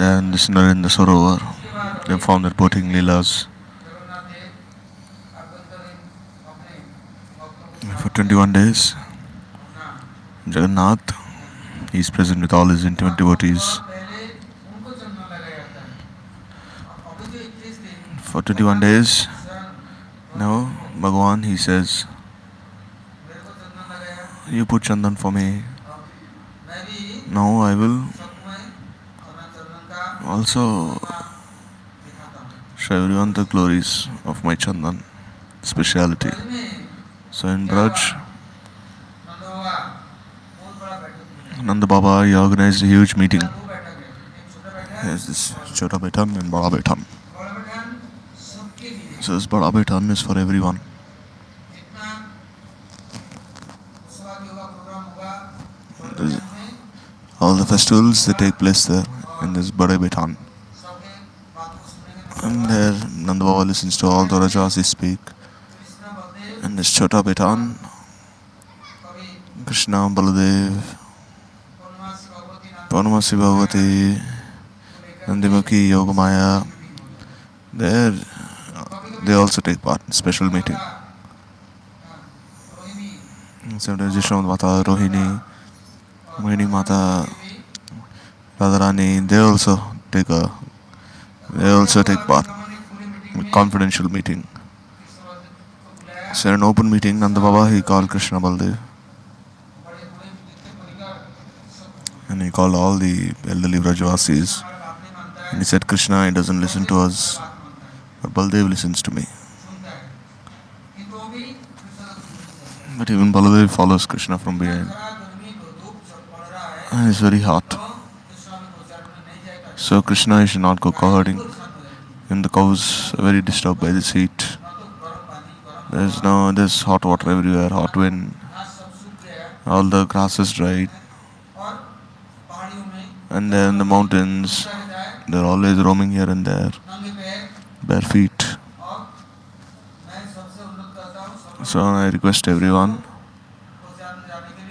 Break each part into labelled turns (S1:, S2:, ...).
S1: And this Narendra Sarovar, they found their boating leelas. For 21 days, Jagannath, he is present with all his intimate devotees. For 21 days, now Bhagavan, he says, you put Chandan for me. Now I will also show everyone the glories of my Chandan, speciality. So in Vraj, Nanda Baba, he organized a huge meeting. There's this Chota Betan and Bada Betan. So this Bada Betan is for everyone. All the festivals, they take place there in this Bada Betan. And there Nanda Baba listens to all the Rajas speak. And this Chota Betan, Krishna, Baladev, Purnamasi Bhagavati, Nandimukhi, Yogamaya, there they also take part in special meeting. Sometimes Jishwant Mata, Rohini, Mohini Mata, Radharani, they also take part in a confidential meeting. So in an open meeting, Nanda Baba, he called Krishna Baldev. And he called all the elderly Vrajvasis. And he said, Krishna, he doesn't listen to us, but Baldev listens to me. But even Baladev follows Krishna from behind. And it's very hot. So Krishna, he should not go cow-herding. And the cows are very disturbed by this heat. There's hot water everywhere, hot wind. All the grass is dried. And then the mountains, they're always roaming here and there, bare feet. So I request everyone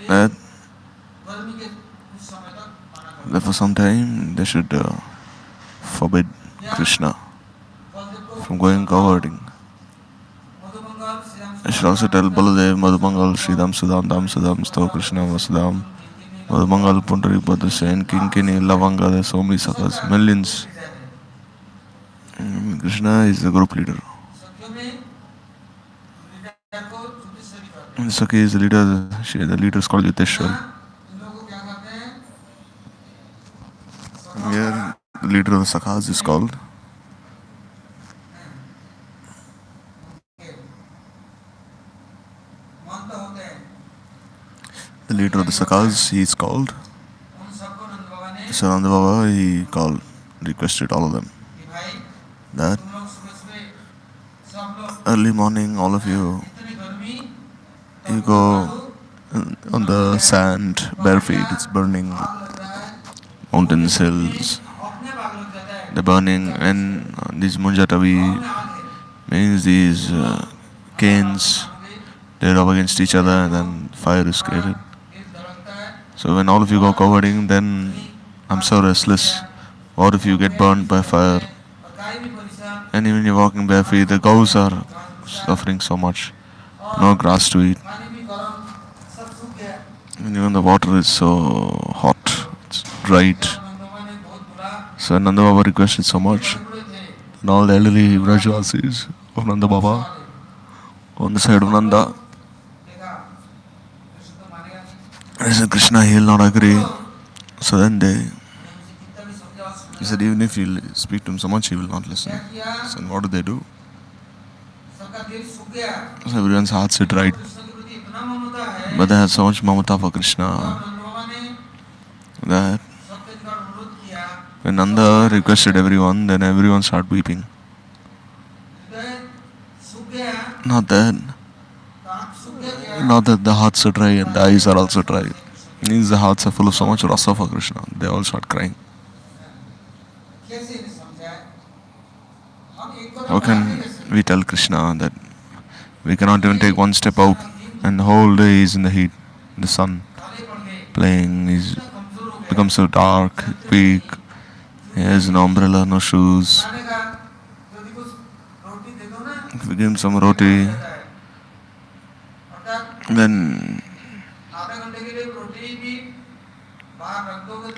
S1: that for some time they should forbid Krishna from going cow-herding. I should also tell Baladev, Madhumangal, Sridham, Sudam, Dam, Sudam, Sto Krishna, Vasudam, Madhumangal, Pundarik, Bhadrasen, Kinkini, Lavanga, there's so many sakhas, millions. Krishna is the group leader. And Sakhi is the leader, the leader is called Yuteshwar. Here, the leader of the Sakhas is called he is called. So Nanda Baba, he requested all of them that early morning, all of you go on the sand, bare feet, it's burning, mountains, hills, they're burning, and these Munjatavi means these canes, they rub against each other and then fire is created. So when all of you go cow-herding, then I'm so restless. What if you get burned by fire? And even you're walking bare feet, the cows are suffering so much. No grass to eat. And even the water is so hot, it's dried. So Nanda Baba requested so much. And all the elderly Vrajvasis of Nanda Baba on the side of Nanda, I said, Krishna, he will not agree. So then he said, even if you speak to him so much, he will not listen. So what do? So everyone's hearts are right. But they had so much mamata for Krishna that when Nanda requested everyone, then everyone started weeping. Not that, not that the hearts are dry and the eyes are also dry. Means the hearts are full of so much rasa for Krishna. They all start crying. How can we tell Krishna that we cannot even take one step out and the whole day he's in the heat, in the sun, playing, he's become so dark, weak, he has no umbrella, no shoes. If we give him some roti, then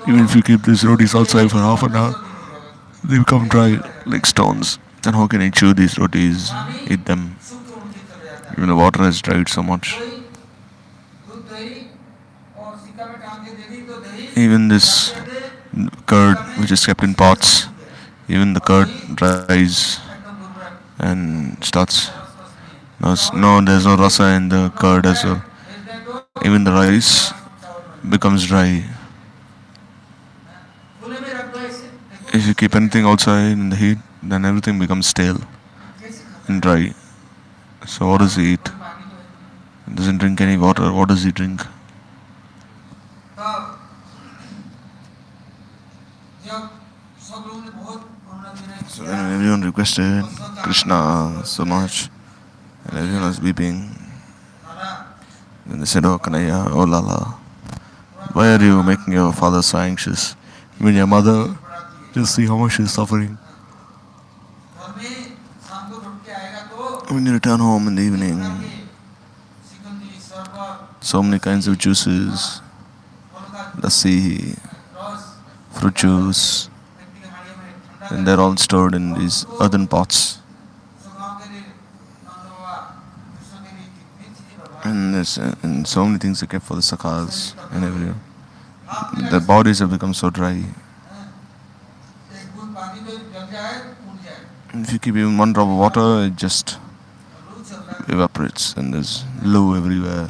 S1: even if you keep these rotis outside for half an hour, they become dry like stones. Then how can I chew these rotis, eat them? Even the water has dried so much. Even this curd which is kept in pots, even the curd dries and starts. No, there's no rasa in the curd as well. Even the rice becomes dry. If you keep anything outside in the heat, then everything becomes stale and dry. So what does he eat? He doesn't drink any water. What does he drink? So then everyone requested Krishna so much, and everyone was weeping. Then they said, "Oh Kanaya, oh Lala, why are you making your father so anxious? Even your mother, just see how much she's suffering. When you return home in the evening, so many kinds of juices, lassi, fruit juice, and they're all stored in these earthen pots. And so many things are kept for the sakhas and everyone. Their bodies have become so dry. If you keep even one drop of water, it just evaporates and there's loo everywhere.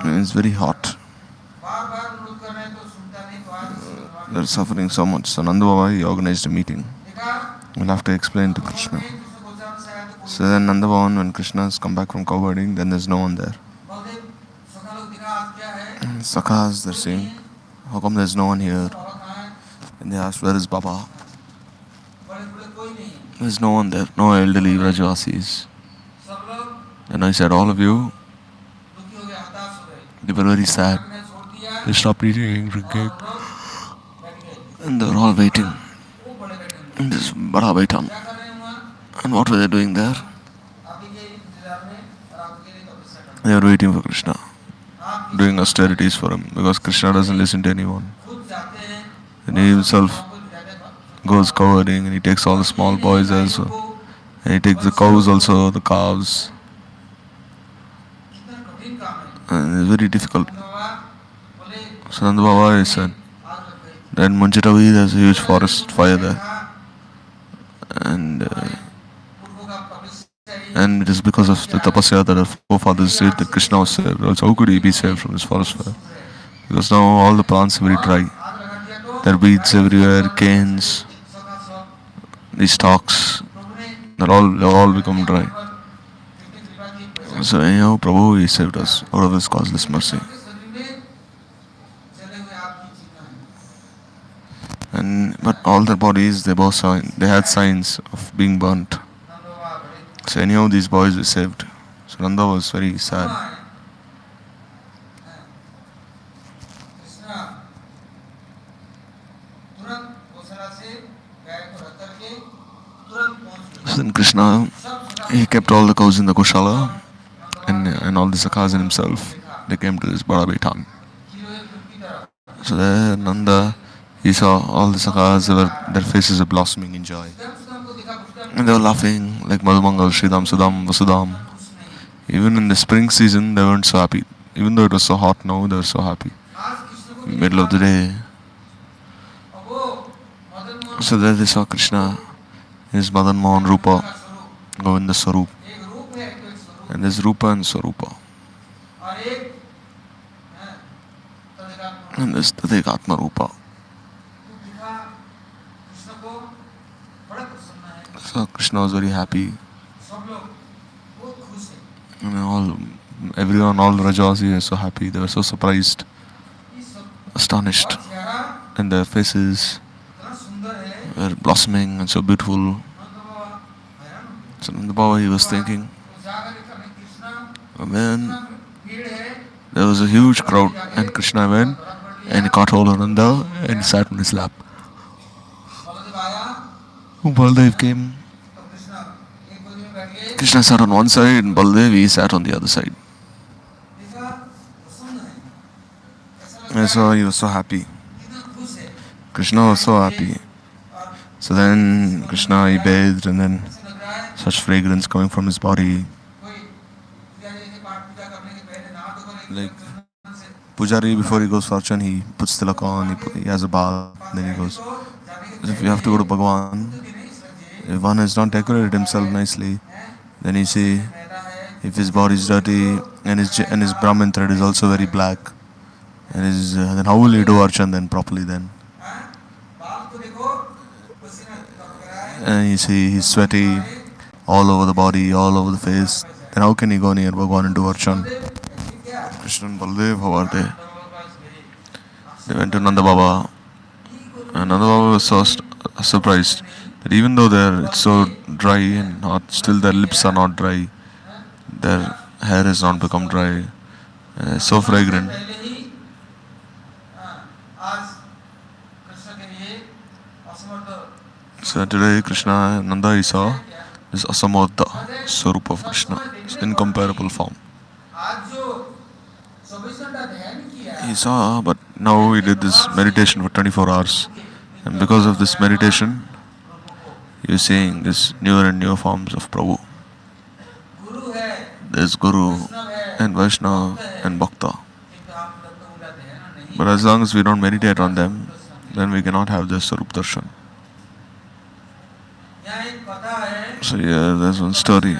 S1: And it's very hot. They're suffering so much. So Nanda Baba, he organized a meeting. We'll have to explain to Krishna. So then Nanda Baba, when Krishna has come back from cowherding, then there's no one there. Sakhas, they're saying, how come there's no one here? And they asked, where is Baba? There's no one there, no elderly Vrajvasis. And I said, all of you, they were very sad. They stopped eating, drinking. And they were all waiting in this Bada Baitam. And what were they doing there? They were waiting for Krishna, doing austerities for him, because Krishna doesn't listen to anyone. And he himself goes cowherding and he takes all the small boys also. And he takes the cows also, the calves. And it's very difficult. So Nanda Baba said, then Munchitavi, there's a huge forest fire there. And it is because of the tapasya that our forefathers did that Krishna was saved. Also, how could he be saved from this forest fire? Because now all the plants are very dry. There are weeds everywhere, canes, these stalks, they've all become dry. So anyhow, Prabhu, he saved us out of his causeless mercy. But all their bodies, they had signs of being burnt. So anyhow, these boys were saved. So Nanda was very sad. So then Krishna, he kept all the cows in the Goshala and all the sakhas in himself. They came to this Bada Baitam. So there Nanda, he saw all the sakhas, their faces were blossoming in joy. And they were laughing like Madhumangal, Sridham, Sudham, Vasudham. Even in the spring season, they weren't so happy. Even though it was so hot now, they were so happy. middle of the day. So there they saw Krishna, his Madan Mohan Rupa, Govinda Swarup. And there's Rupa and Swarupa. And there's Tathekatma Rupa. So Krishna was very happy. And everyone, all Rajasi were so happy. They were so surprised, astonished. And their faces were blossoming and so beautiful. So Nanda Baba, he was thinking, when there was a huge crowd and Krishna went and he caught hold of Nanda and he sat on his lap. Baldev came. Krishna sat on one side and Baldev, he sat on the other side. And so he was so happy. Krishna was so happy. So then Krishna, he bathed and then such fragrance coming from his body. Like Pujari, before he goes for Archan, he puts tilak on, he has a bath, then he goes. If you have to go to Bhagwan, if one has not decorated himself nicely, then you see if his body is dirty and his Brahmin thread is also very black, and then how will he do Archan then properly then? And you see he's sweaty all over the body, all over the face. Then how can he go near Bhagwan and do Archan? Krishna and Baldev, how are they? They went to Nanda Baba. And Nanda Baba was so surprised that even though it's so dry and hot, still their lips are not dry. Their hair has not become dry. And it's so fragrant. So today Krishna, Nanda, he saw this Asamodha Swarup of Krishna, his incomparable form. He saw, but now he did this meditation for 24 hours. And because of this meditation, he is seeing this newer and newer forms of Prabhu. There's Guru and Vaishnava and Bhakta. But as long as we don't meditate on them, then we cannot have this Sarup Darshan. So yeah, there's one story.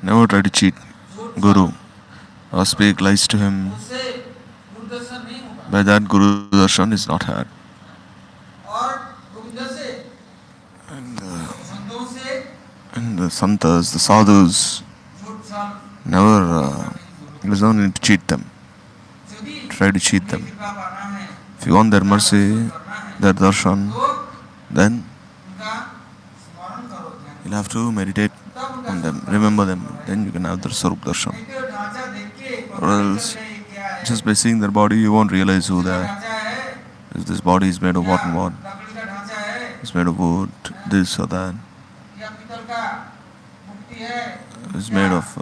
S1: Never try to cheat Guru or speak lies to him. By that Guru Darshan is not had. And the Santas, the Sadhus, never, there's no need to cheat them. Try to cheat them. If you want their mercy, their darshan, then you'll have to meditate on them, remember them, then you can have their Sarup darshan. Or else, just by seeing their body, you won't realize who they are. If this body is made of what and what, it's made of wood, this or that. It's made of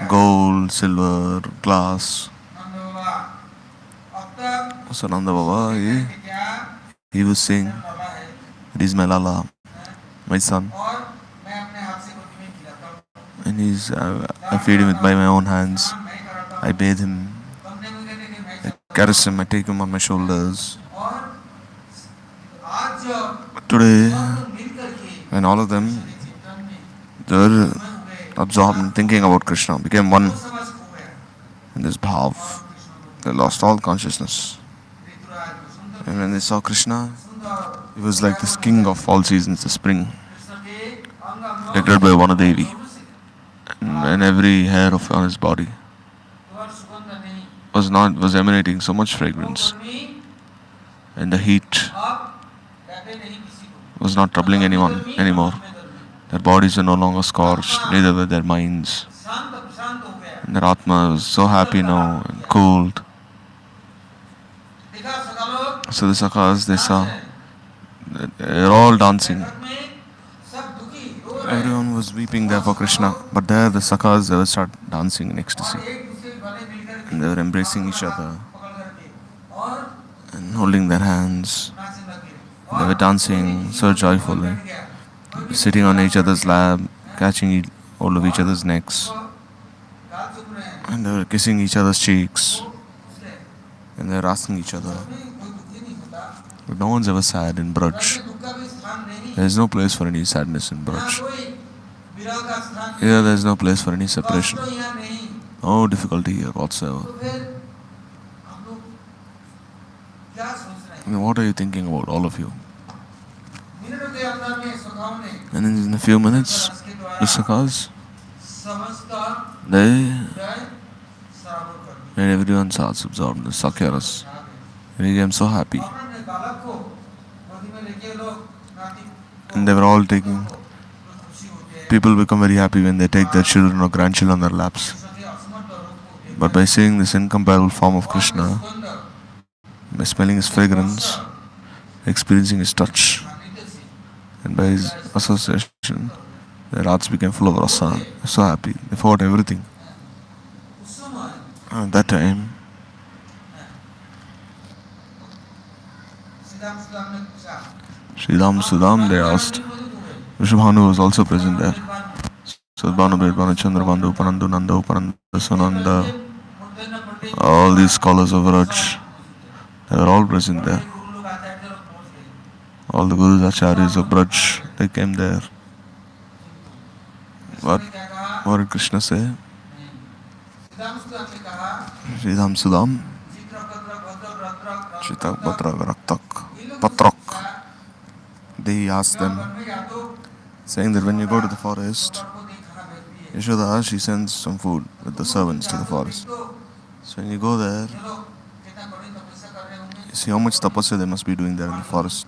S1: gold, silver, glass. So Nanda Baba, he was saying, it is my Lala, my son. And I feed him by my own hands. I bathe him. I caress him. I take him on my shoulders. But today, when all of them, they were absorbed in thinking about Krishna, became one in this bhav. They lost all consciousness. And when they saw Krishna, he was like this king of all seasons, the spring, decorated by Vanadevi. And every hair on his body was emanating so much fragrance. And the heat was not troubling anyone anymore. Their bodies were no longer scorched, neither were their minds. And their Atma was so happy now and cooled. So the Sakhas, they saw, they were all dancing. Everyone was weeping there for Krishna, but there the Sakhas, they would start dancing in ecstasy. And they were embracing each other and holding their hands. They were dancing so joyfully. sitting on each other's lap, catching hold of each other's necks, and they were kissing each other's cheeks, and they were asking each other. But no one's ever sad in Vraj. There is no place for any sadness in Vraj. Here there is no place for any separation. No difficulty here whatsoever. What are you thinking about, all of you? And in a few minutes, the Sakhas, they made everyone's hearts absorbed in the Sakyaras. They became so happy. And they were all taking. People become very happy when they take their children or grandchildren on their laps. But by seeing this incomparable form of Krishna, by smelling his fragrance, experiencing his touch, and by his association, their hearts became full of rasa. So happy. They forgot everything. And at that time, Sridham Sudam, they asked. Vrishabhanu was also present there. Sadbhanu, Bedbhanu, Chandrabandhu, Upanandu, Nanda, Upananda, Sunanda, all these scholars of Vraj, they were all present there. All the Gurus, Acharyas of Vraj, they came there. What did Krishna say? Sridham Sudam, Chitak Bhatrak Raktak Patrak. They asked them, saying that when you go to the forest, Yashoda, she sends some food with the servants to the forest. So when you go there, you see how much tapasya they must be doing there in the forest.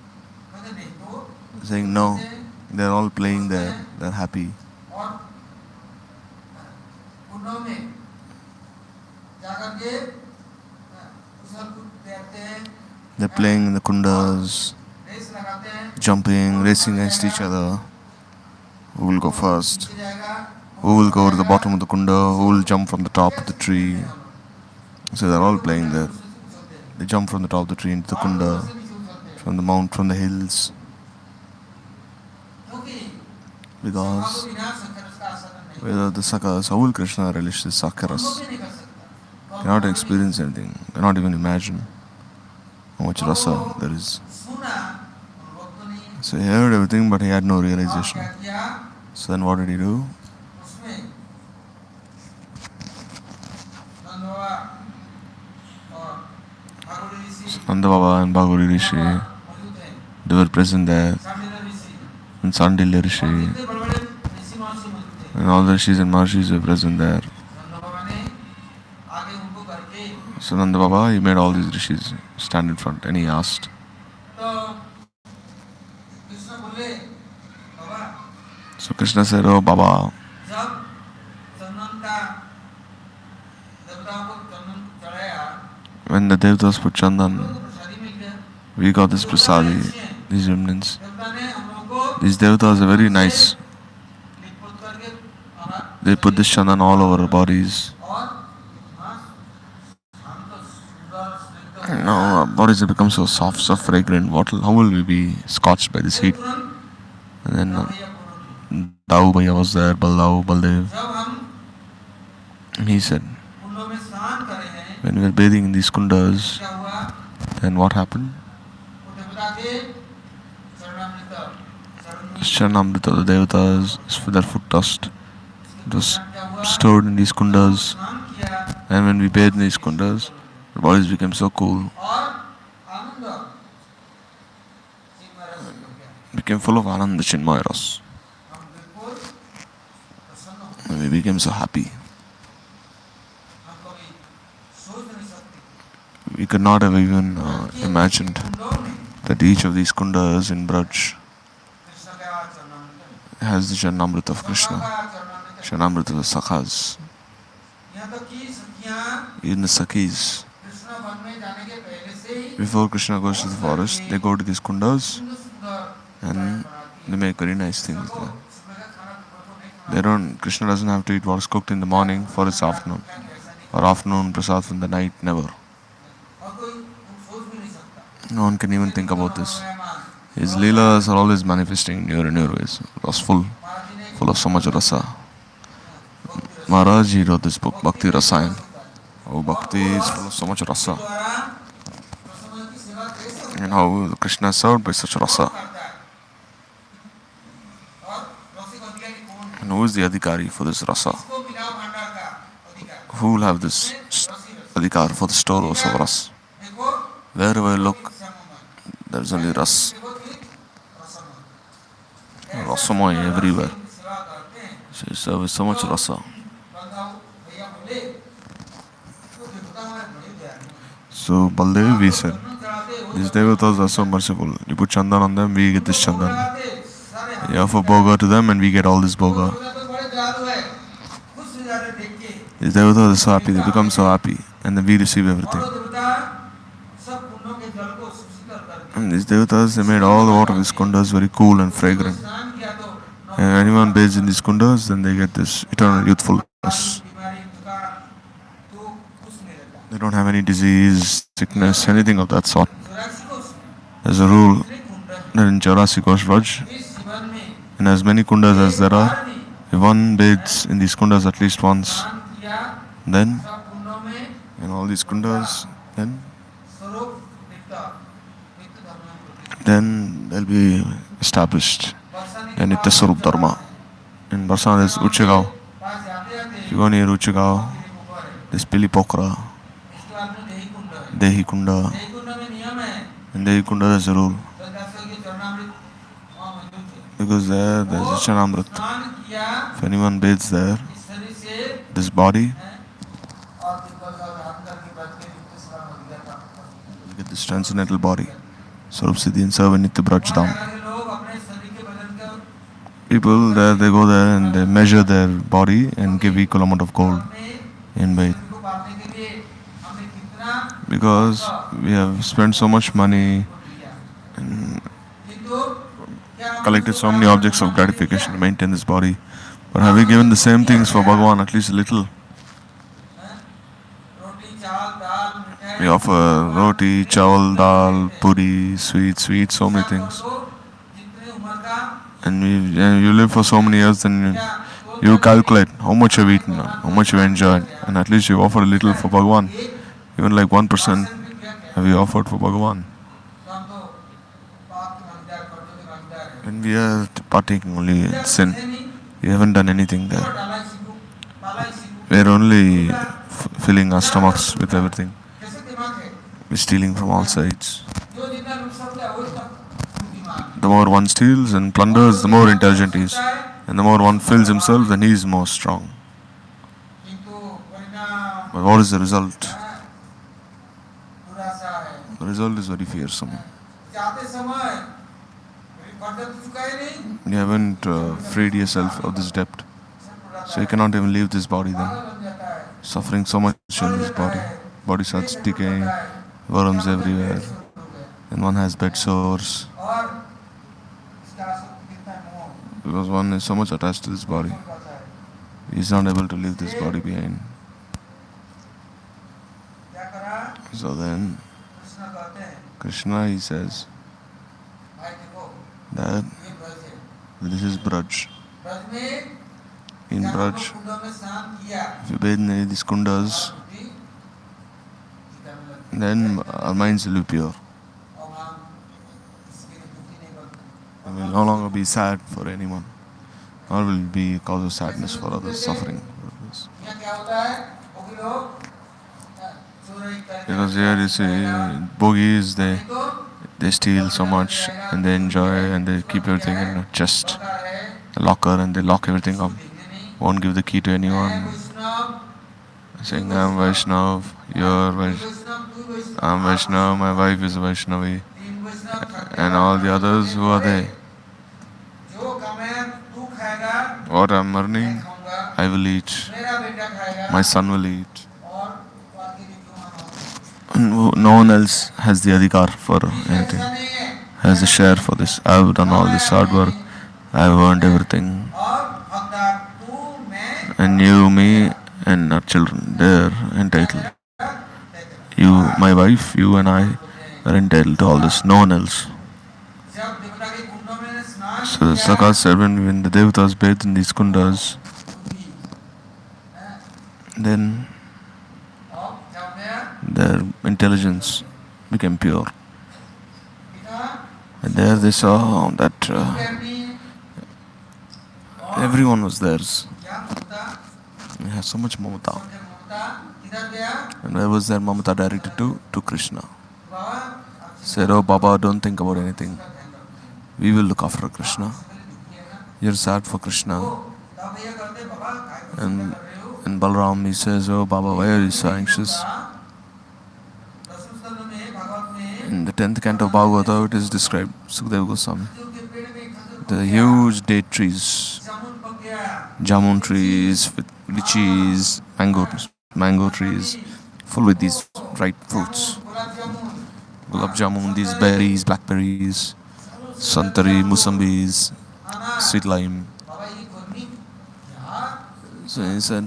S1: Saying no, they're all playing there, they're happy. They're playing in the kundas, jumping, racing against each other. Who will go first? Who will go to the bottom of the kunda? Who will jump from the top of the tree? So they're all playing there. They jump from the top of the tree into the kunda, from the mount, from the hills. Because without the sakhas, how will Krishna relish the sakyaras? Cannot experience anything, cannot even imagine how much rasa there is. So he heard everything, but he had no realization. So then what did he do? So Nanda Baba and Bhaguri Rishi, they were present there. And Sandilya Rishi, and all the Rishis and Maharshis were present there. So Nanda Baba, he made all these Rishis stand in front and he asked. So Krishna said, "Oh Baba, when the Devatas put Chandan, we got this prasadi, these remnants. These Devatas are very nice. They put this Chandan all over our bodies. And now our bodies have become so soft, so fragrant. How will we be scorched by this heat?" And then Dau Bhaiya was there, Baldev, Baldev. And he said, when we were bathing in these kundas, then what happened? Charanamrita of the Devatas, their foot dust, it was stored in these kundas. And when we bathed in these kundas, our bodies became so cool. Became full of Ananda Chinmaya Ras. And we became so happy. We could not have even imagined that each of these kundas in Vraj has the Charnamrita of Krishna, Charnamrita of the Sakhas. Even the Sakhis, before Krishna goes to the forest, they go to these kundas and they make very nice things there. Krishna doesn't have to eat what is cooked in the morning for his afternoon, or afternoon prasad from the night, never. No one can even think about this. His leelas are always manifesting in newer ways. It was full of so much rasa. Maharaj, he wrote this book, Bhakti Rasayan. How Bhakti is full of so much rasa. And how Krishna is served by such rasa. And who is the adhikari for this rasa? Who will have this adhikar for the storehouse of ras? Wherever I look, there is only ras. Rasamay everywhere. So you serve with so much rasa. So Baldev, we said, these devatas are so merciful. You put chandan on them, we get this chandan. You offer bhoga to them and we get all this bhoga. These devatas are so happy, they become so happy and then we receive everything. And these devatas, they made all the water of these kundas very cool and fragrant. And anyone bathes in these kundas, then they get this eternal youthfulness. They don't have any disease, sickness, anything of that sort. There's a rule that in 84 kosh Vraj, and as many kundas as there are, if one bathes in these kundas at least once, then in all these kundas, then they'll be established. Then Nitya Swarup Dharma. In Barsan there's Uchagaon. If you go near Uchagaon, there's Pili Pokra, Dehi Kunda. In Dehi Kunda there's a rule. Because there's a Chanamrit. If anyone bathes there, this body, you get this transcendental body. Swarup Siddhi and serve in Nitya Vraj Dham. People there, they go there and they measure their body and give equal amount of gold in weight. Because we have spent so much money and collected so many objects of gratification to maintain this body. But have we given the same things for Bhagavan, at least a little? We offer roti, chawal, dal, puri, sweet, so many things. And you live for so many years, then you calculate how much you've eaten, how much you've enjoyed, and at least you offer a little for Bhagavan. Even like 1% have you offered for Bhagavan. And we are partaking only in sin. We haven't done anything there. We are only filling our stomachs with everything. We're stealing from all sides. The more one steals and plunders, the more intelligent he is. And the more one fills himself, then he is more strong. But what is the result? The result is very fearsome. You haven't freed yourself of this debt. So you cannot even leave this body then. Suffering so much in this body. Body starts decaying, worms everywhere. And one has bed sores. Because one is so much attached to this body. He is not able to leave this body behind. So then, Krishna, he says that this is Vraj. In Vraj, if you bathe in any of these kundas, then our minds will be pure. We will no longer be sad for anyone, nor will be cause of sadness for others, suffering for others. Because here you see, bogies, they steal so much and they enjoy and they keep everything in a chest, a locker, and they lock everything up. Won't give the key to anyone. Saying, I'm Vaishnav, you're Vaishnav, I'm Vaishnav, my wife is Vaishnavi. And all the others, who are they? What I'm earning, I will eat. My son will eat. No one else has the adhikar for anything, has a share for this. I have done all this hard work, I have earned everything. And you, me, and our children, they're entitled. You, my wife, you and I are entitled to all this, no one else. So the Sakas said when the Devatas bathed in these kundas, then their intelligence became pure. And there they saw that everyone was theirs. They had so much mamata. And where was their mamata directed to? To Krishna. Said, oh Baba, don't think about anything. We will look after Krishna. You're sad for Krishna. And Balram, he says, oh Baba, why are you so anxious? In the 10th canto of Bhagavata, it is described, Sukadeva Goswami, the huge date trees, jamun trees, with lychees, mango trees, full with these ripe fruits. Gulab jamun, these berries, blackberries, santari, musambis, sweet lime. So he said,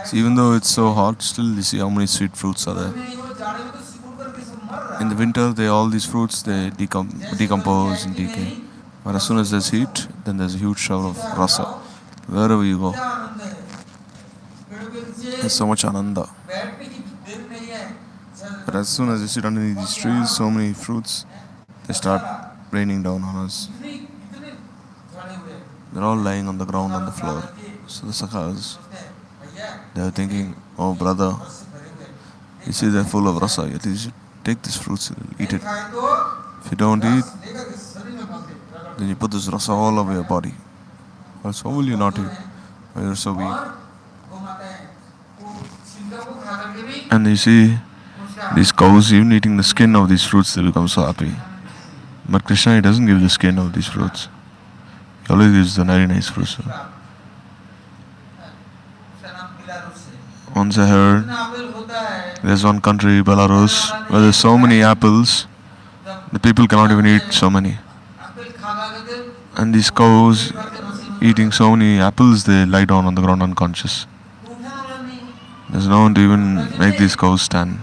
S1: so even though it's so hot, still you see how many sweet fruits are there. In the winter, all these fruits, they decompose and decay. But as soon as there's heat, then there's a huge shower of rasa. Wherever you go, there's so much ananda. But as soon as you sit underneath these trees, so many fruits, they start raining down on us. They're all lying on the ground, on the floor. So the sakhas, they were thinking, oh brother, you see they're full of rasa, at least you take these fruits and eat it. If you don't eat, then you put this rasa all over your body. Else how will you not eat? When you're so weak. And you see, these cows, even eating the skin of these fruits, they become so happy. But Krishna, he doesn't give the skin of these fruits. He always gives the very nice fruits. Once I heard, there's one country, Belarus, where there's so many apples, the people cannot even eat so many. And these cows, eating so many apples, they lie down on the ground unconscious. There's no one to even make these cows stand.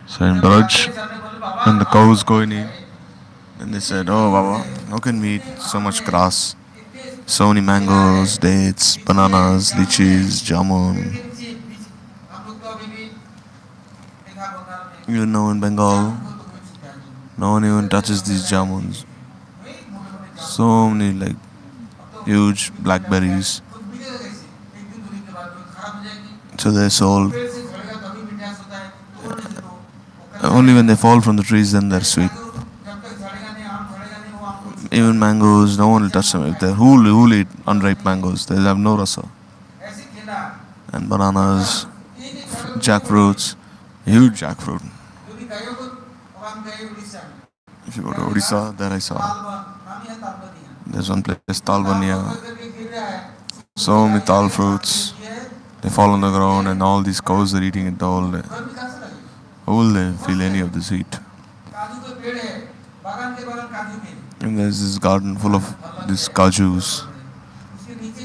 S1: So in Vraj, when the cows go and eat, and they said, oh Baba, how can we eat so much grass? So many mangoes, dates, bananas, lychees, jamun. You know, in Bengal, no one even touches these jamuns. So many huge blackberries. So they're sold. Only when they fall from the trees, then they're sweet. Even mangoes, no one will touch them. If they're who will eat unripe mangoes? They'll have no rasa. And bananas, jackfruits, huge jackfruit. If you go to Odisha, there I saw. There's one place, Talbania. So many tal fruits. They fall on the ground and all these cows are eating it all day. How will they feel any of this heat? And there's this garden full of these kajus,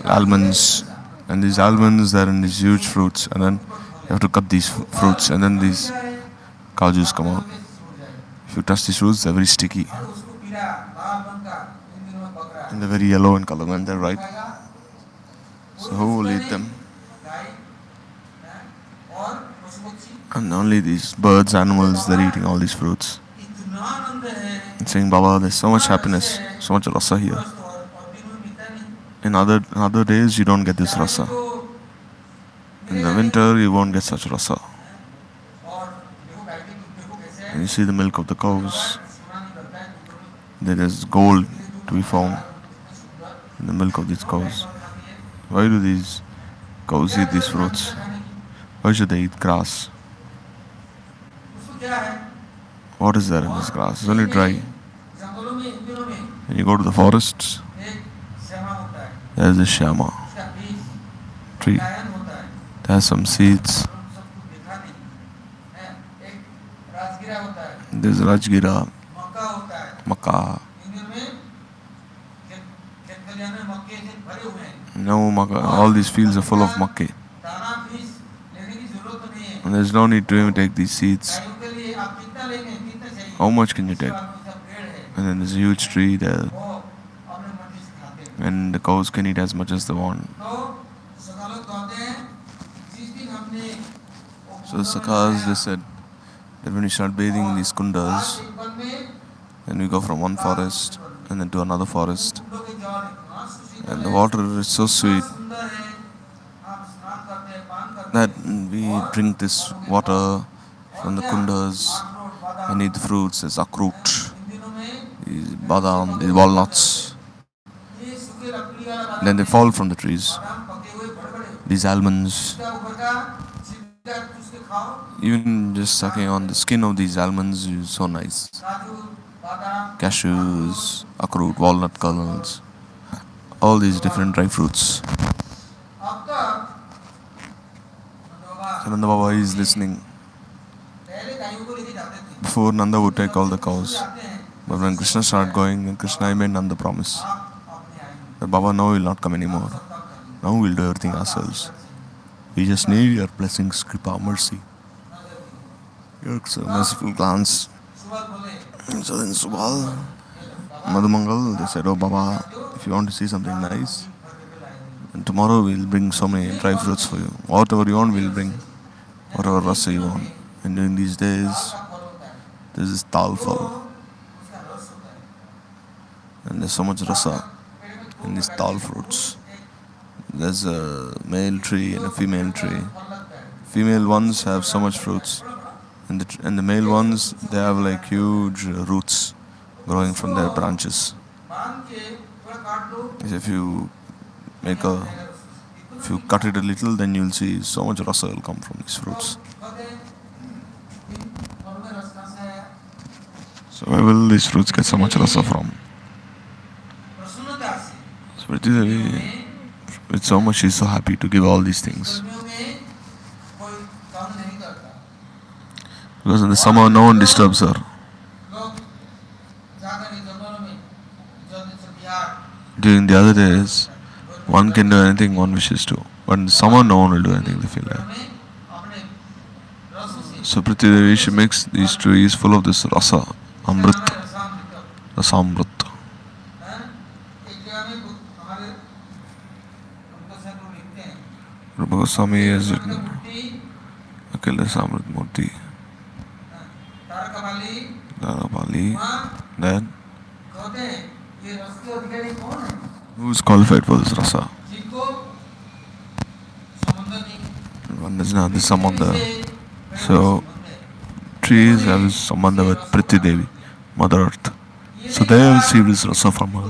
S1: almonds. And these almonds, they're in these huge fruits. And then you have to cut these fruits and then these kajus come out. If you touch these fruits, they're very sticky. And they're very yellow in color when they're ripe. So who will eat them? And only these birds, animals, they're eating all these fruits. And saying, Baba, there's so much happiness, so much rasa here. In other days, you don't get this rasa. In the winter, you won't get such rasa. And you see the milk of the cows. There is gold to be found in the milk of these cows. Why do these cows eat these fruits? Why should they eat grass? What is there in this grass? It's only dry. When you go to the forests, there is a shama tree. It has some seeds. There's Rajgira, Makkah. No makkah. All these fields are full of makkah. And there's no need to even take these seeds. How much can you take? And then there's a huge tree there. and the cows can eat as much as they want. So the Sakhas, they said that when we start bathing in these kundas, and we go from one forest and then to another forest, and the water is so sweet that we drink this water from the kundas and eat the fruits, as akrut, these badam, these walnuts. Then they fall from the trees. These almonds, even just sucking on the skin of these almonds is so nice. Cashews, akrut, walnut kernels, all these different dry fruits. Nanda Baba is listening. Before, Nanda would take all the cows. But when Krishna started going, then Krishna made Nanda promise that Baba, now will not come anymore. Now we'll do everything ourselves. We just need your blessings, Kripa, mercy. Your merciful glance. So then Subal, Madhumangal, they said, oh Baba, if you want to see something nice, and tomorrow we'll bring so many dry fruits for you. Whatever you want, we'll bring. Whatever rasa you want. And during these days, there's this tal fal. And there's so much rasa in these tal fruits. There's a male tree and a female tree. Female ones have so much fruits. And the male ones, they have like huge roots growing from their branches. If you cut it a little, then you'll see so much rasa will come from these fruits. So where will these fruits get so much rasa from? So Priti Devi, with so much, she's so happy to give all these things. Because in the summer, no one disturbs her. During the other days, one can do anything one wishes to. But in the summer, no one will do anything they feel like. So Priti Devi, she makes these trees full of this rasa, amrit, rasamrit. Rupa Goswami has written, Akila Samrit Murti. Bali, then who is qualified for this rasa? One doesn't have this samandha. So trees have this samandha with Priti Devi, Mother Earth. So they have received this rasa from her.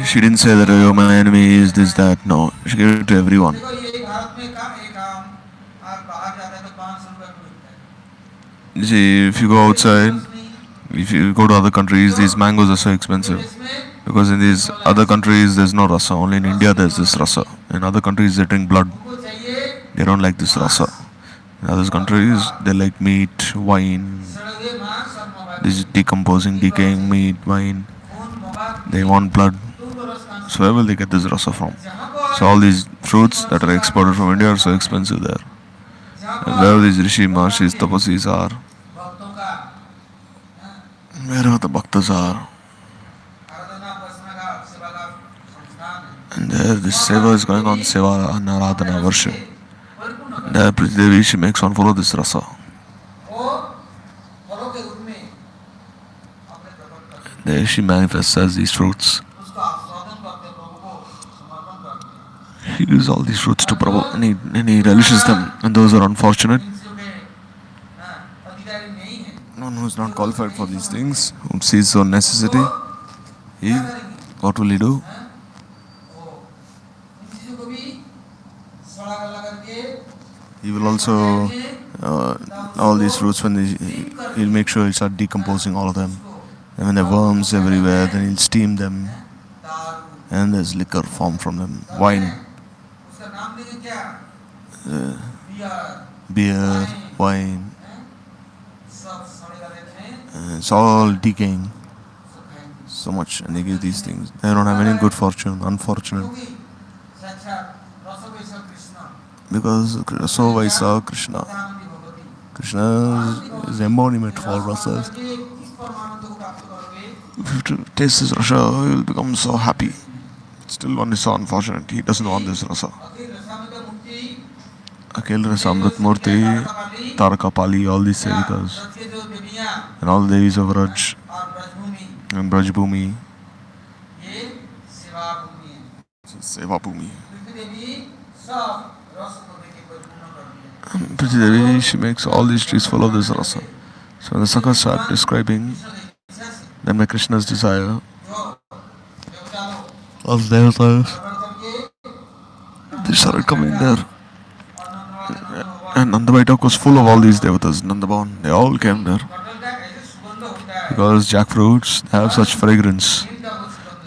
S1: She didn't say that, oh, my enemy is this, that. No, she gave it to everyone. You see, if you go outside, if you go to other countries, these mangoes are so expensive. Because in these other countries, there's no rasa. Only in India, there's this rasa. In other countries, they drink blood. They don't like this rasa. In other countries, they like meat, wine. This is decaying meat, wine. They want blood. So where will they get this rasa from? So all these fruits that are exported from India are so expensive there. And where these Rishi, Maharshis, Tapasis are, wherever the Bhaktas are, and there this seva is going on, seva, Naradhana, worship. And there Priti Devi, she makes one full of this rasa. There she manifests as these fruits. He gives all these fruits to Prabhu and he relishes them. And those are unfortunate, one who is not qualified for these things, who sees so necessity, what will he do? He will also, all these fruits, he'll make sure he'll start decomposing all of them. And when there are worms everywhere, then he'll steam them. And there's liquor formed from them, wine. Beer, wine, it's all decaying so much, and they give these things. They don't have any good fortune, unfortunate. Because so Vaisa Krishna. Krishna is embodiment for rasas. if you taste this rasa, he will become so happy. Still, one is so unfortunate. He doesn't want this rasa. Akhil Rasa Amrit Murti, Taraka Pali, all these sevikas, and all the devis of Vraj and Brajbhumi, Seva Bhumi. Priti Devi, she makes all these trees full of this rasa. So when the Sakhas start describing them by Krishna's desire, all the devatas, they started coming there. And Nanda Baitak was full of all these devatas. Nandaban, they all came there. Because jackfruits have such fragrance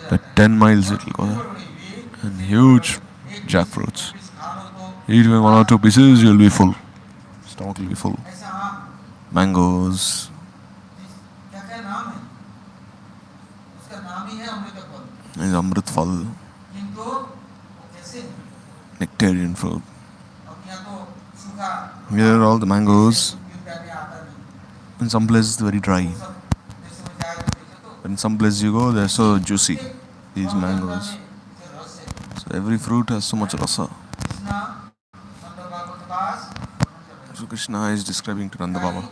S1: that 10 miles it will go there. And huge jackfruits. Eat even 1 or 2 pieces, you'll be full. Stomach will be full. Mangoes. Is Amrit Phal. Nectarian fruit. Here are all the mangoes. In some places very dry. But in some places you go, they're so juicy. These mangoes. So every fruit has so much rasa. So Krishna is describing to Nanda Baba.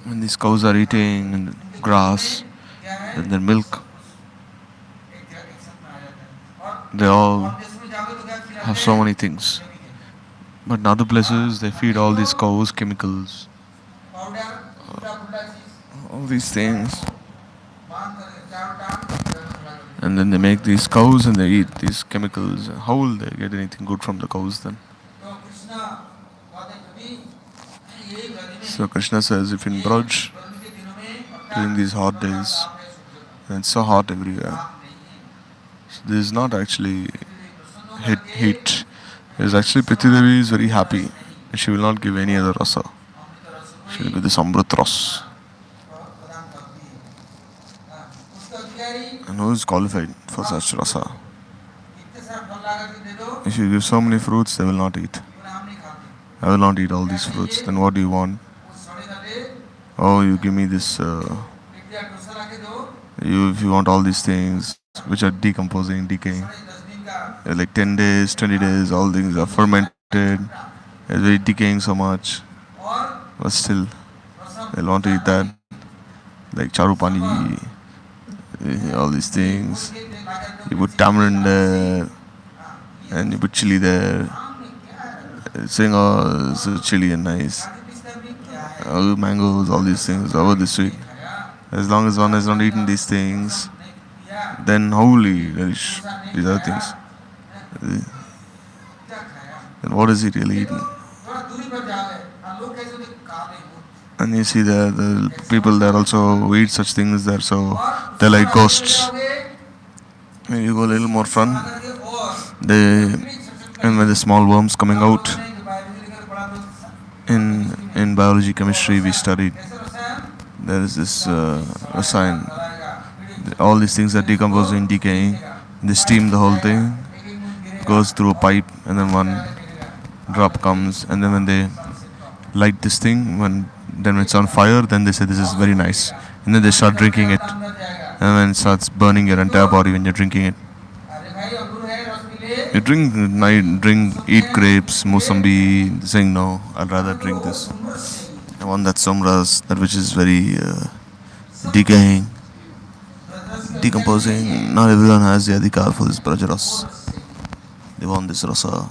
S1: When these cows are eating grass, then their milk, they all have so many things. But in other places, they feed all these cows chemicals, all these things. And then they make these cows and they eat these chemicals. How will they get anything good from the cows then? So Krishna says, if in Vraj, during these hot days, and it's so hot everywhere, so this is not actually heat. It is actually Priti Devi is very happy. She will not give any other rasa. She will give this Amrit Ras. And who is qualified for such rasa? If you give so many fruits, they will not eat. I will not eat all these fruits. Then what do you want? Oh, you give me this. If you want all these things which are decomposing, decaying, like 10 days, 20 days, all things are fermented. It's very decaying so much. But still, they'll want to eat that. Like charupani, all these things. You put tamarind there, and you put chili there. Saying, oh, it's so chili and nice. All mangoes, all these things, over the sweet. As long as one has not eaten these things, then how will he relish these other things? Then what is he really eating? And you see the people there also who eat such things there, so they're like ghosts. When you go a little more front, and when the small worms coming out, in biology, chemistry we studied, there is this sign. All these things are decomposing, decaying. They steam the whole thing, goes through a pipe, and then one drop comes, and then when they light this thing, when it's on fire, then they say this is very nice, and then they start drinking it, and then it starts burning your entire body when you're drinking it. You eat grapes, musambi, saying no, I'd rather drink this. I want that somras, that which is very decaying, decomposing. Not everyone has the adhikar for this brajaras. They want this rasa.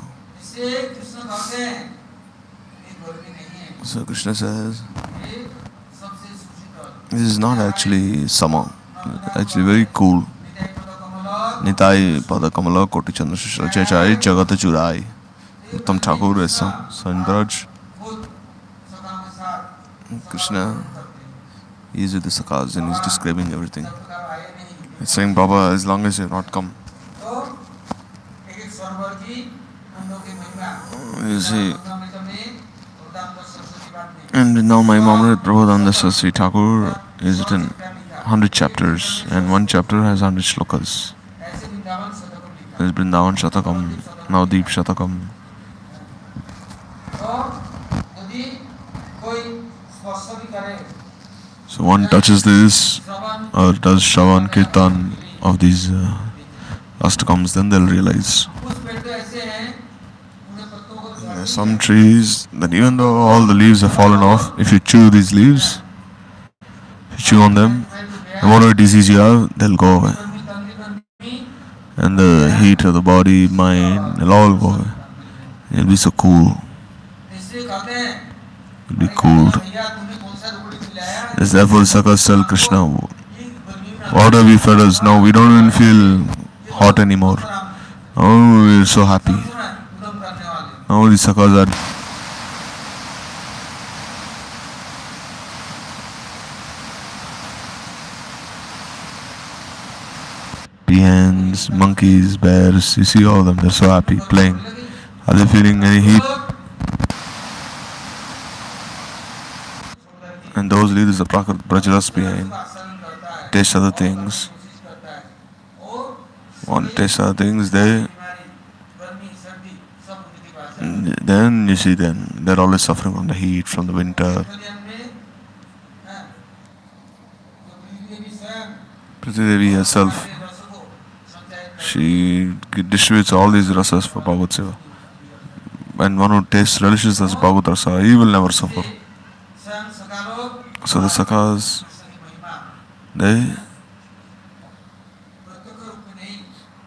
S1: So Krishna says, this is not actually summer, it's actually very cool. Nitai pada kamala koti chandra shishra chechai jagata churai. Uttam Thakur is so in Vraj, Krishna, he is with the sakhas and he's describing everything. It's saying, Baba, as long as you have not come, you see. And now my Mamre Prabhu Saraswati Thakur is written 100 chapters, and one chapter has 100 shlokas. There's Vrindavan Shatakam, Navdeep Shatakam. So one touches this or does Shravan Kirtan of these Astakams, then they'll realize. There are some trees that even though all the leaves have fallen off, if you chew these leaves, if you chew on them, and whatever disease you have, they'll go away. And the heat of the body, mind, they'll all go away. You'll be so cool. You'll be cooled. It's therefore Sakas tell Krishna, what have we fed us? Now we don't even feel hot anymore. Now we're so happy. Now these Sakas are peahens, monkeys, bears, you see all of them, they're so happy, playing. Are they feeling any heat? And those leaders of Prajaras behind taste other things. Want to taste other things, then you see them, they're always suffering from the heat, from the winter. Priti Devi herself, she distributes all these rasas for Bhagavad Seva. And one who tastes relishes as Bhagavad Rasa, he will never suffer. So the Sakhas, they,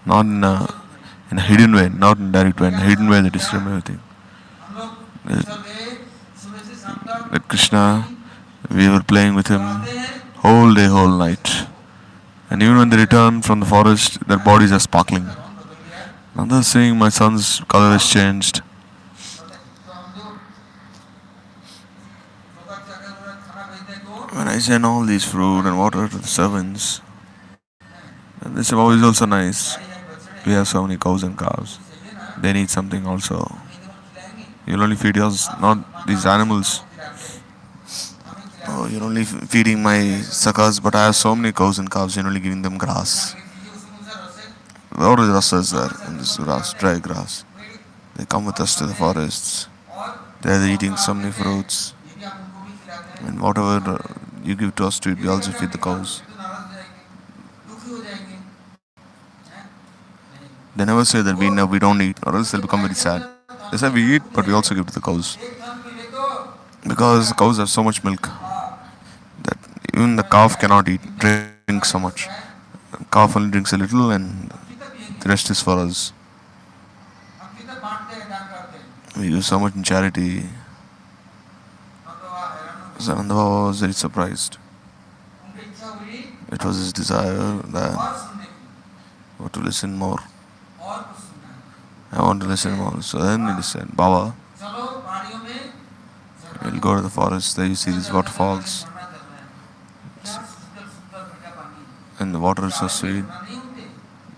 S1: not in a hidden way, not in a direct way, in a hidden way they distribute everything. With Krishna, we were playing with him whole day, whole night. And even when they return from the forest, their bodies are sparkling. Now they're saying, my son's color has changed. When I send all these fruit and water to the servants, and they say, oh, it's also nice. We have so many cows and calves. They need something also. You'll only feed us, not these animals. Oh, you're only feeding my sakas, but I have so many cows and calves, you're only giving them grass. What is rasas there in this grass, dry grass? They come with us to the forests. They're eating so many fruits. And whatever you give to us to eat, we also feed the cows. They never say that we don't eat, or else they'll become very sad. They say we eat, but we also give to the cows. Because cows have so much milk that even the calf cannot drink so much. The calf only drinks a little, and the rest is for us. We give so much in charity. Sananda Baba was very surprised. It was his desire that to listen more. I want to listen more. So then he said, Baba, we'll go to the forest, there you see these waterfalls. And the water is so sweet.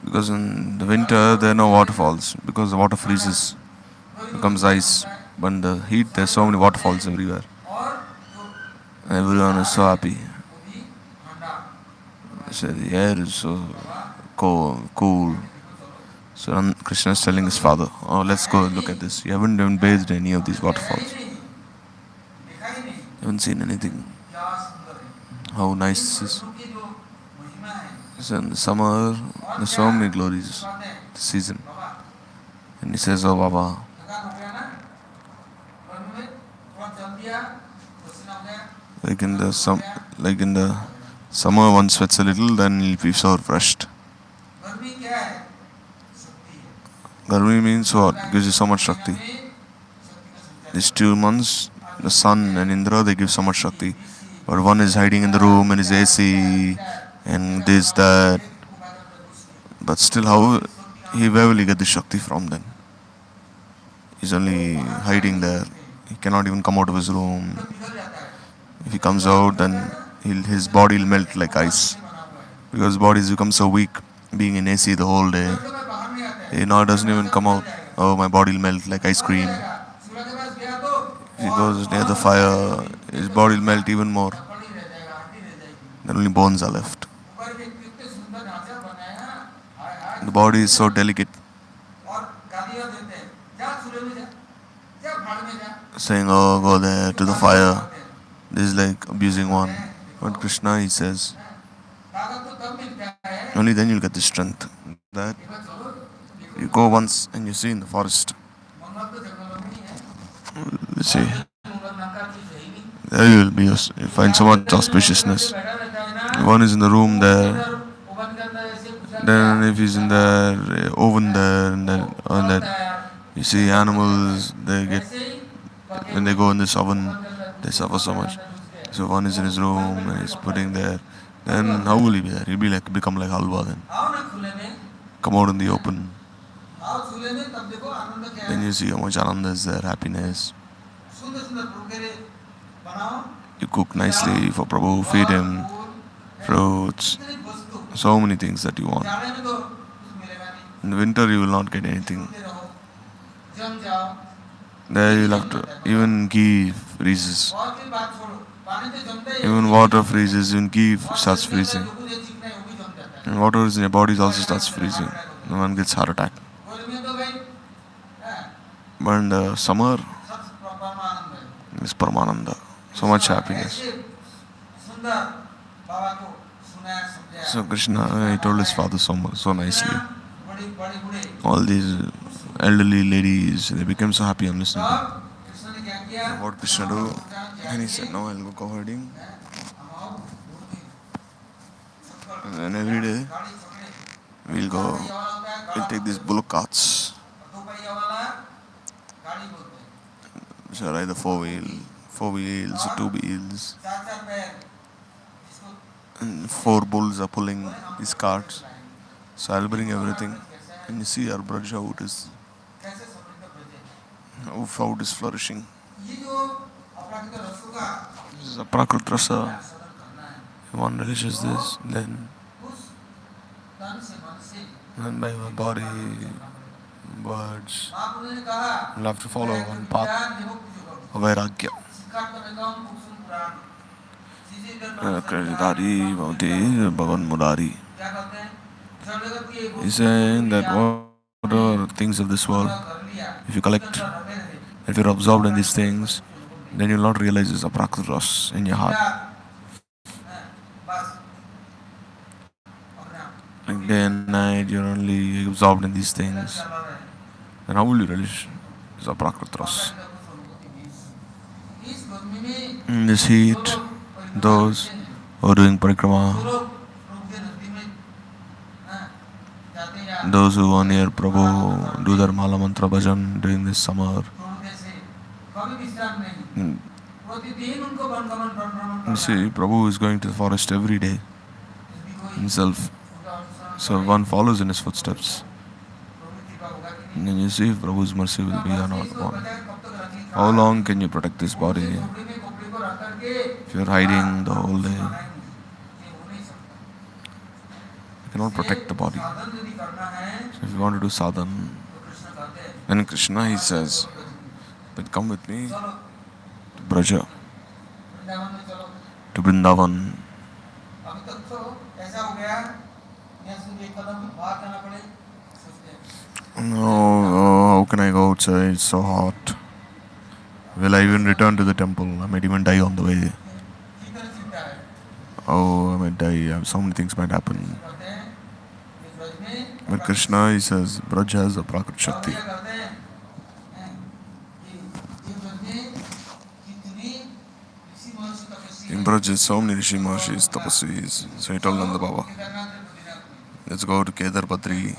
S1: Because in the winter there are no waterfalls, because the water freezes, becomes ice. But in the heat there are so many waterfalls everywhere. And everyone is so happy. They said the air is so cool. So Krishna is telling his father, oh, let's go look at this. You haven't even bathed in any of these waterfalls. You haven't seen anything. How nice this is. So in the summer, there's so many glories, the season. And he says, oh Baba, like in the summer one sweats a little, then he'll be so refreshed. Garmi means what? Gives you so much Shakti. These 2 months, the sun and Indra, they give so much Shakti. But one is hiding in the room and his AC and this, that. But still, where will he get the Shakti from then? He's only hiding there. He cannot even come out of his room. If he comes out, then his body will melt like ice. Because his body has become so weak, being in AC the whole day. He now doesn't even come out. Oh, my body will melt like ice cream. If he goes near the fire, his body will melt even more. Then only bones are left. The body is so delicate. Saying, oh, go there to the fire. This is like abusing one. But Krishna, he says, only then you'll get the strength. That you go once and you see in the forest. Let's see. There you will be. You find so much auspiciousness. One is in the room there. Then if he's in the oven there, and then on that, you see animals. They get when they go in this oven, they suffer so much. So one is in his room and he's putting there. Then how will he be there? He'll be like become like halwa then. Come out in the open. Then you see how much ananda is there, happiness. You cook nicely for Prabhu, feed him fruits, so many things that you want. In the winter you will not get anything. There you'll have to, even ghee freezes. Even water freezes, even ghee starts freezing. And water is in your body also starts freezing. No one gets heart attack. But in the summer, it's Premananda. So much happiness. So Krishna, he told his father so nicely. All these elderly ladies, they became so happy on listening to him. And what Krishna do? And he said, no, I'll go cow herding. And then every day, we'll take these bullock carts. Which are either four wheels, or two wheels. And four bulls are pulling these carts. So I'll bring everything. And you see our Vraj how it is flourishing. This is a Prakrit Rasa. One relishes this, then by my body, words, we'll have to follow one path of Vairagya. Kreditari Bhavati Bhavan Murari. He's saying that whatever things of this world, if you collect, if you're absorbed in these things, then you'll not realize there's a Prakrit Ras in your heart. Like day and night, you're only absorbed in these things. Then how will you relish? It's a Prakrit Ras. In this heat, those who are doing parikrama, those who are near Prabhu, do their Mala Mantra Bhajan during this summer. You see, Prabhu is going to the forest every day himself. So one follows in his footsteps. And then you see if Prabhu's mercy will be or not. How long can you protect this body? If you're hiding the whole day, you cannot protect the body. So if you want to do sadhan, then Krishna, he says, but come with me to Braja, to Vrindavan. No, how can I go outside? It's so hot. Will I even return to the temple? I might even die on the way. Oh, I might die. So many things might happen. But Krishna, he says, Vraj has a Prakrit Shakti. In Vraj, there's so many Rishi Mahashis, Tapasvis. So he told Nanda Baba, let's go to Kedar Badri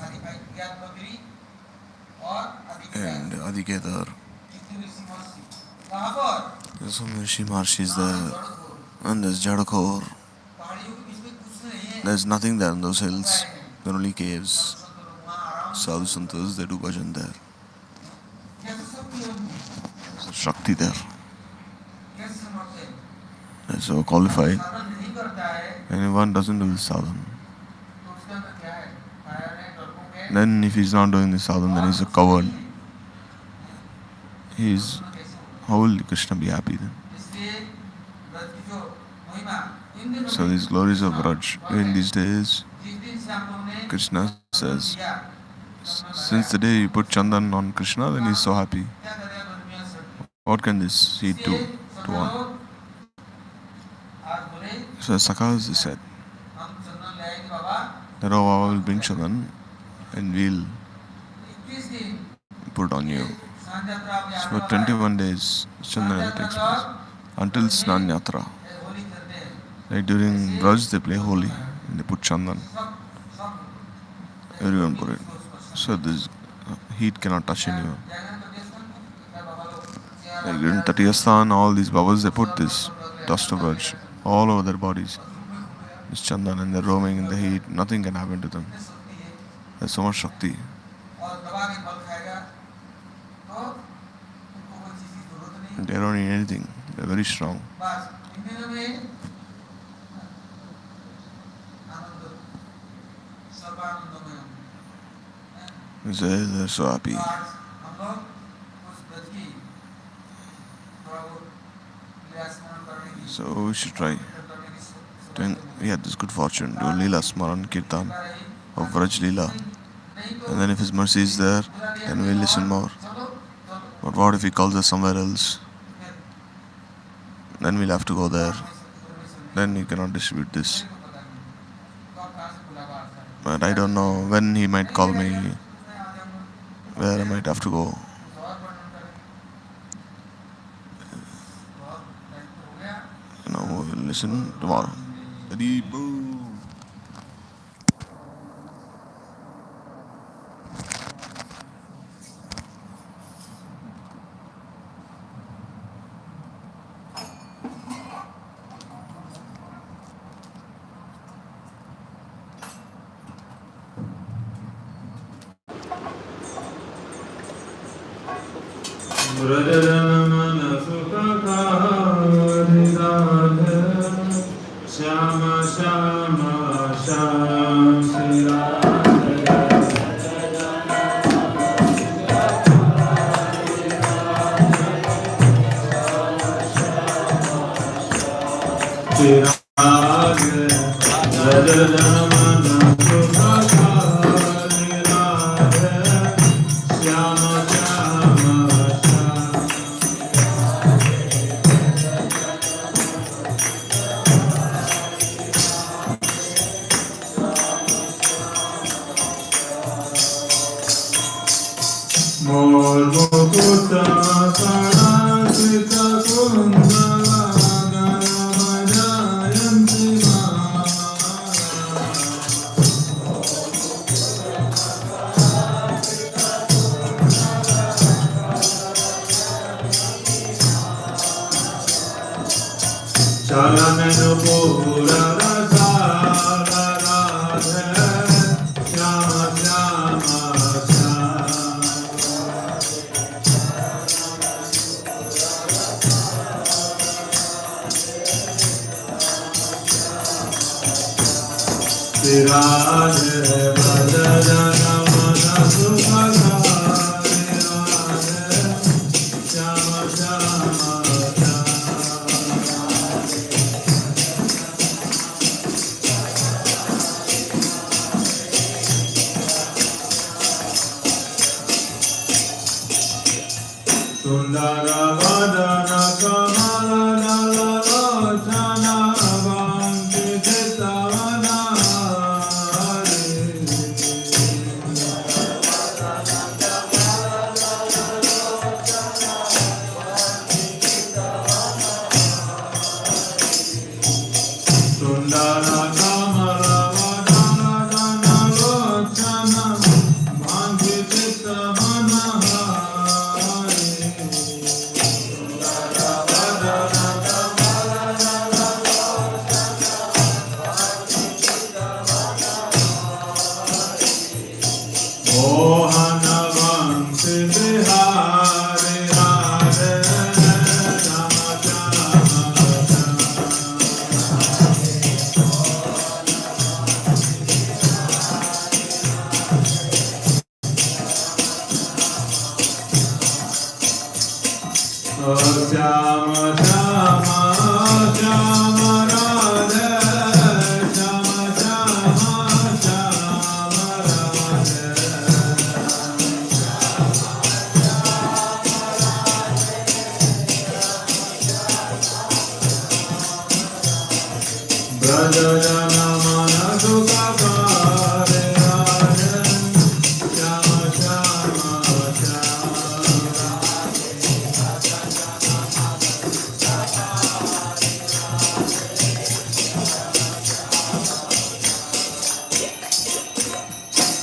S1: and Adi Kedar. There's so many Rishi Mahashis there. And there's Jadakor. There's nothing there in those hills. There are only caves. Sadhu Santas, they do bhajan there. There's a Shakti there. They're so qualified. And if one doesn't do this sadhan, then if he's not doing this sadhan, then he's a coward. How will Krishna be happy then? So these glories of Vraj, in these days, Krishna says, since the day you put Chandan on Krishna, then he's so happy. What can this seed do to one? So Sakhas said that, oh, Baba will bring Chandan and we'll put on you. So for 21 days, Chandan takes place until Snan Yatra. Like during Vraj, they play Holi and they put Chandan. Everyone put it. So this heat cannot touch anyone. Like during Tatiyasthan, all these Babas, they put this dust of Vraj all over their bodies. This Chandan, and they're roaming in the heat. Nothing can happen to them. There's so much Shakti. They don't need anything. They're very strong. They're so happy. So we should try. We had this good fortune to do Leela Smaran Kirtan of Vraj Leela. And then if His mercy is there, then we'll listen more. But what if He calls us somewhere else? Then we'll have to go there. Then He cannot distribute this. But I don't know when He might call me, where I might have to go. We'll listen tomorrow. Hari Bol.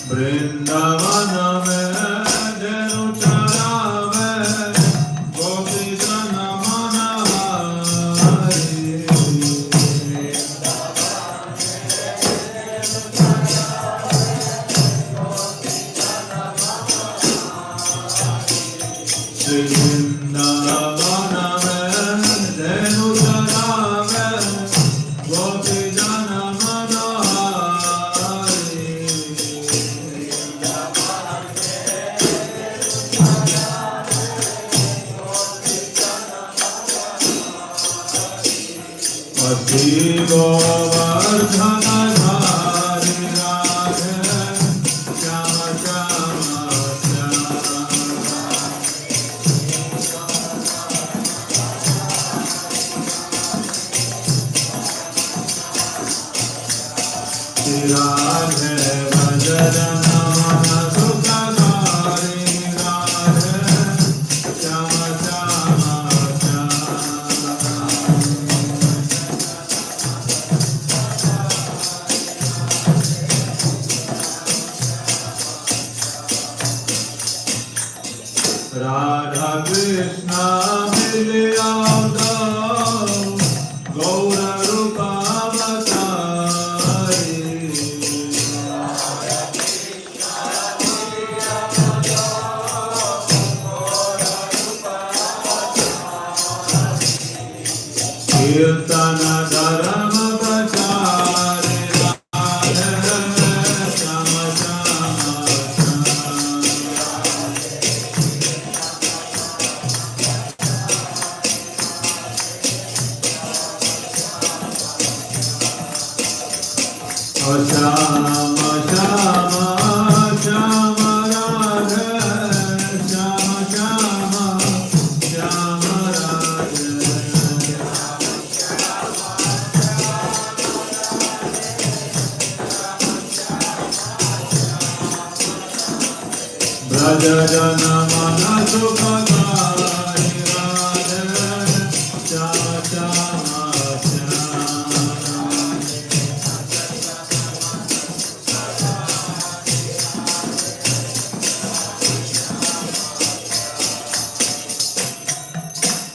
S2: Vrindavana mein jenu charave, gopi jana manahari. Vrindavana mein jenu charave, gopi jana manahari. Ati govardhana dhari radhe, shama shama shama. Radhe vajarana sukadhari radhe, shama shama shama. Radha Krishna Milyada Gaura Rupa Avatari. Kirtana Dharma Prachari Radhe Shama Shama Shama Shama Shama Radhe Shama Shama Shama Radhe. Vrajajana mana sukadhari radhe, shama shama shama.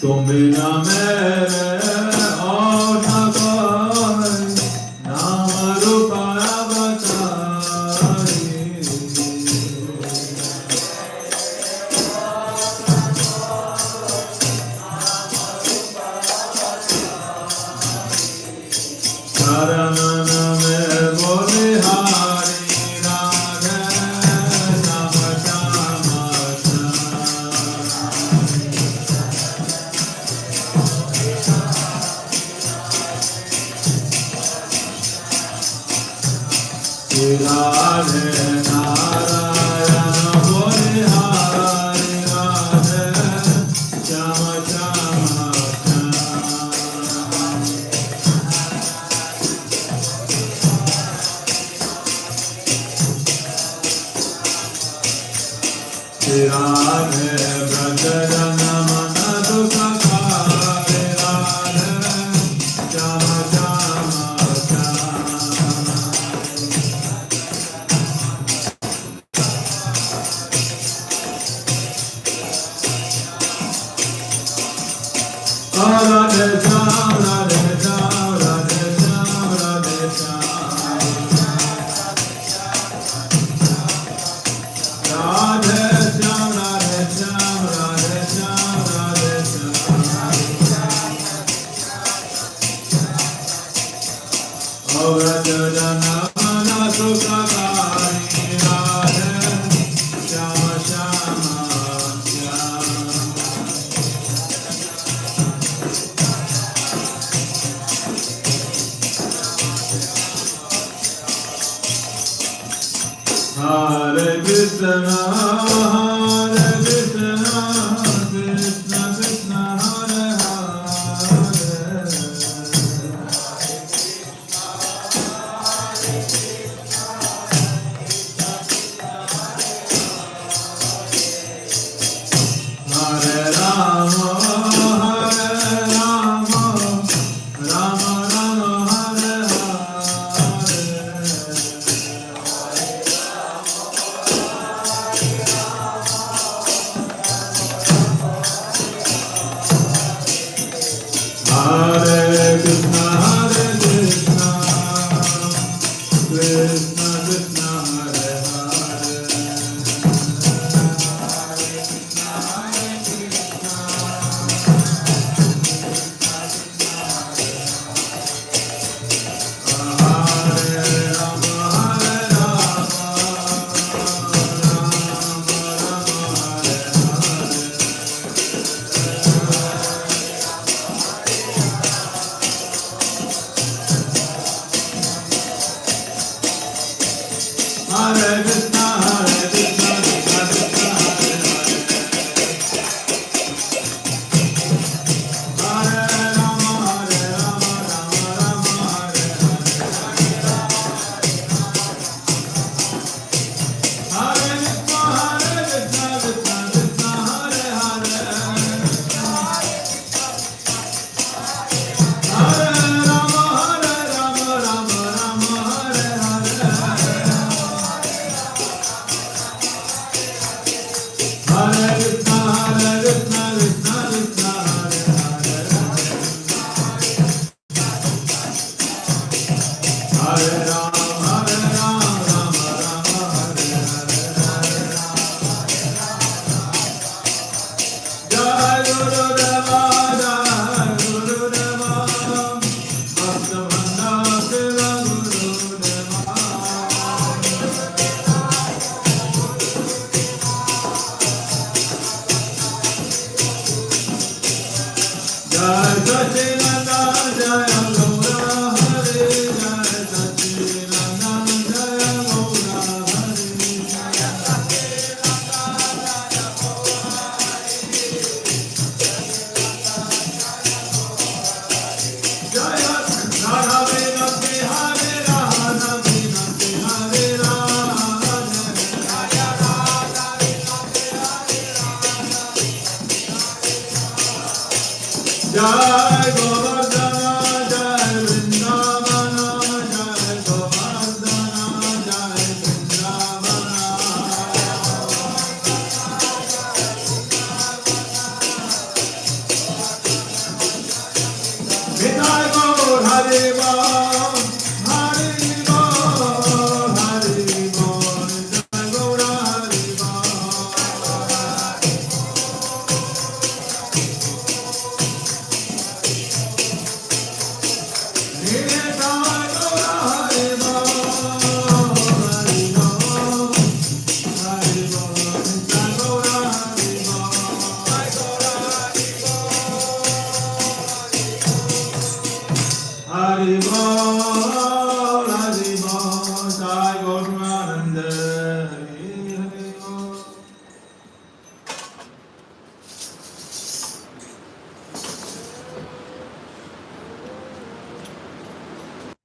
S2: तुम बिना मेरे और न कोई, नाम रूप अवतारी। शरणन में बोलिहारी राधे, श्याम श्याम श्याम। राधे नारायण बोलिहारी राधे, श्याम श्याम श्याम। राधे व्रजजन मन दुखकारी Radhe, Shyam Shyam Shyam. Radhe Shyam, Radhe Shyam, Radhe Shyam, Radhe Shyam. Radhe Shyam, Radhe Shyam, Radhe Shyam, Radhe Shyam. Avrajana mana sukadhari radhe, Shyam Shyam Shyam. Hare Krishna, Hare Krishna, Krishna Krishna, Hare Hare. Hare Rama, Hare Rama, Rama Rama, Hare Hare. Hare